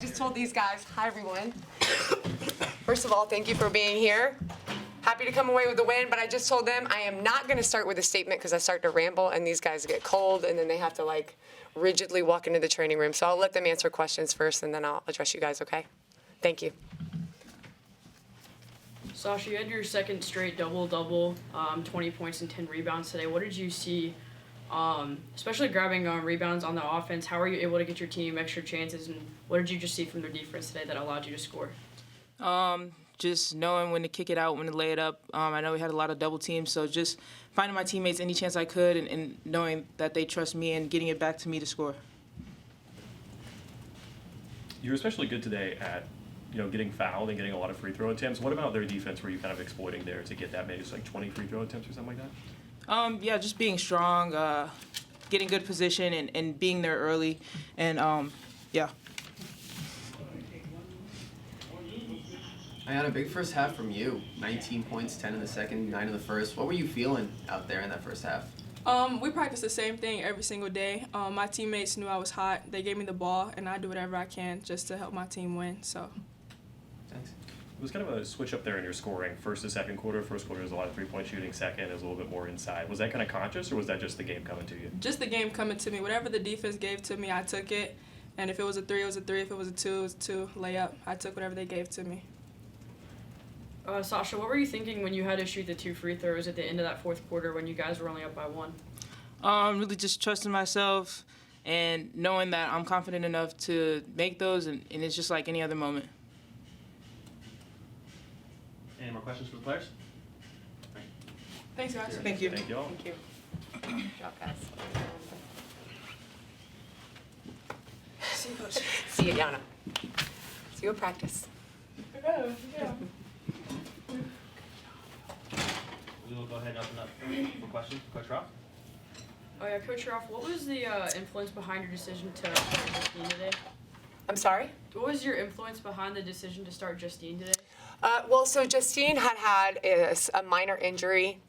Just told these guys, hi everyone. First of all, thank you for being here. Happy to come away with the win, but I just told them I am not going to start with a statement because I start to ramble and these guys get cold and then they have to like rigidly walk into the training room. So I'll let them answer questions first and then I'll address you guys, okay? Thank you. Sacha, you had your second straight double-double, 20 points and 10 rebounds today. What did you see, especially grabbing rebounds on the offense? How were you able to get your team extra chances, and what did you just see from their defense today that allowed you to score? Just knowing when to kick it out, when to lay it up. I know we had a lot of double teams, so just finding my teammates any chance I could and knowing that they trust me and getting it back to me to score. You were especially good today at getting fouled and getting a lot of free throw attempts. What about their defense were you kind of exploiting there to get that maybe just like 20 free throw attempts or something like that? Yeah, just being strong, getting good position and being there early, and yeah. Iyana, big first half from you. 19 points, 10 in the second, 9 in the first. What were you feeling out there in that first half? We practiced the same thing every single day. My teammates knew I was hot. They gave me the ball, and I do whatever I can just to help my team win. So. Thanks. It was kind of a switch up there in your scoring. First to second quarter. First quarter was a lot of three-point shooting. Second is a little bit more inside. Was that kind of conscious, or was that just the game coming to you? Just the game coming to me. Whatever the defense gave to me, I took it. And if it was a 3, it was a 3. If it was a 2, it was a 2. Layup. I took whatever they gave to me. Sacha, what were you thinking when you had to shoot the 2 free throws at the end of that fourth quarter when you guys were only up by 1? Really just trusting myself and knowing that I'm confident enough to make those, and it's just like any other moment. Any more questions for the players? Thanks, guys. Thank you. Thank you all. Thank you. Good job, guys. See you, Coach. See you, Iyana. See you at practice. Yeah. We will go ahead and open up for questions. Coach Ralph? Oh yeah, Coach Ralph, what was the influence behind your decision to start Justine today? I'm sorry? What was your influence behind the decision to start Justine today? So Justine had a minor injury.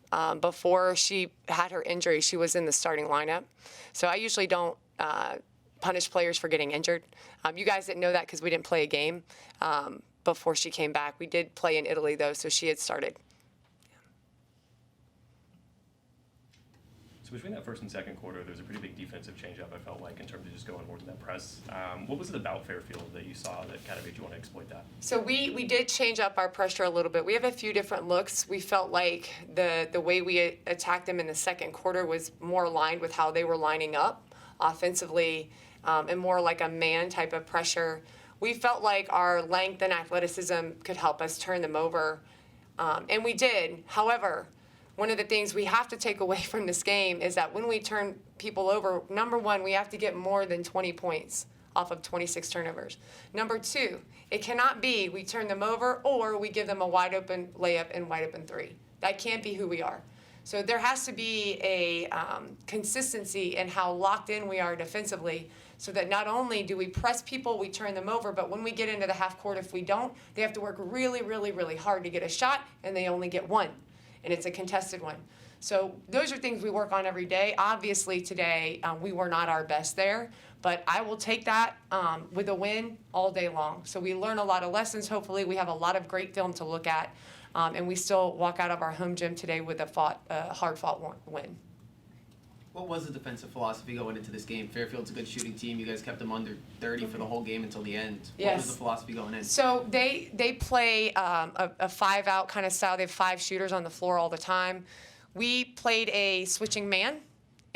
Before she had her injury, she was in the starting lineup. So I usually don't punish players for getting injured. You guys didn't know that because we didn't play a game before she came back. We did play in Italy, though, so she had started. So between that first and second quarter, there was a pretty big defensive change-up, I felt like, in terms of just going more to that press. What was it about Fairfield that you saw that kind of made you want to exploit that? So we did change up our pressure a little bit. We have a few different looks. We felt like the way we attacked them in the second quarter was more aligned with how they were lining up offensively and more like a man type of pressure. We felt like our length and athleticism could help us turn them over, and we did. However, one of the things we have to take away from this game is that when we turn people over, number one, we have to get more than 20 points off of 26 turnovers. Number two, it cannot be we turn them over or we give them a wide open layup and wide open 3. That can't be who we are. So there has to be a consistency in how locked in we are defensively so that not only do we press people, we turn them over, but when we get into the half court, if we don't, they have to work really, really, really hard to get a shot, and they only get one. And it's a contested one. So those are things we work on every day. Obviously today we were not our best there, but I will take that with a win all day long. So we learn a lot of lessons. Hopefully we have a lot of great film to look at, and we still walk out of our home gym today with a hard-fought win. What was the defensive philosophy going into this game? Fairfield's a good shooting team. You guys kept them under 30 for the whole game until the end. Yes. What was the philosophy going in? So they play a 5-out kind of style. They have 5 shooters on the floor all the time. We played a switching man,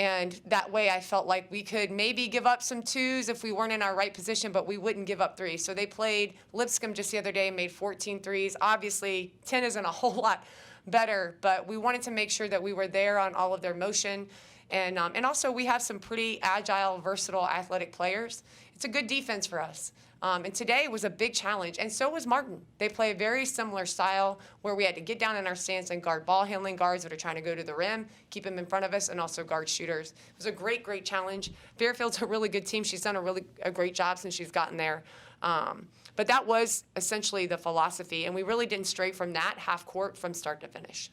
and that way I felt like we could maybe give up some 2s if we weren't in our right position, but we wouldn't give up 3s. So they played Lipscomb just the other day and made 14 threes. Obviously, 10 isn't a whole lot better, but we wanted to make sure that we were there on all of their motion. And also we have some pretty agile, versatile, athletic players. It's a good defense for us. And today was a big challenge, and so was Martin. They play a very similar style where we had to get down in our stance and guard ball handling guards that are trying to go to the rim, keep them in front of us, and also guard shooters. It was a great, great challenge. Fairfield's a really good team. She's done a great job since she's gotten there. But that was essentially the philosophy, and we really didn't stray from that half court from start to finish.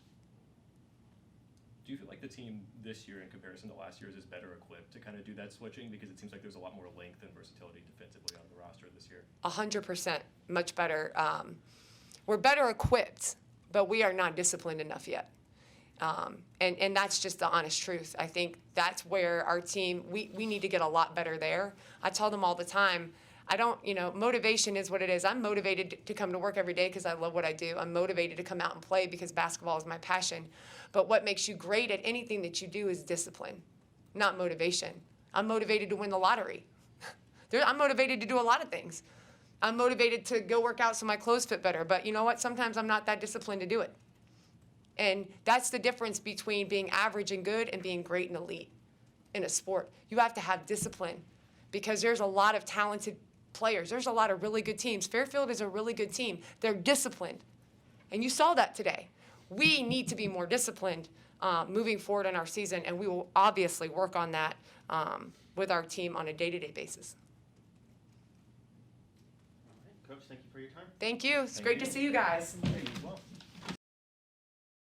Do you feel like the team this year in comparison to last year's is better equipped to kind of do that switching, because it seems like there's a lot more length and versatility defensively on the roster this year? 100% much better. We're better equipped, but we are not disciplined enough yet. And that's just the honest truth. I think that's where our team, we need to get a lot better there. I tell them all the time, motivation is what it is. I'm motivated to come to work every day because I love what I do. I'm motivated to come out and play because basketball is my passion. But what makes you great at anything that you do is discipline, not motivation. I'm motivated to win the lottery. I'm motivated to do a lot of things. I'm motivated to go work out so my clothes fit better. But you know what? Sometimes I'm not that disciplined to do it. And that's the difference between being average and good and being great and elite in a sport. You have to have discipline because there's a lot of talented players. There's a lot of really good teams. Fairfield is a really good team. They're disciplined. And you saw that today. We need to be more disciplined moving forward in our season, and we will obviously work on that with our team on a day-to-day basis. All right, Coach, thank you for your time. Thank you. It's great to see you guys.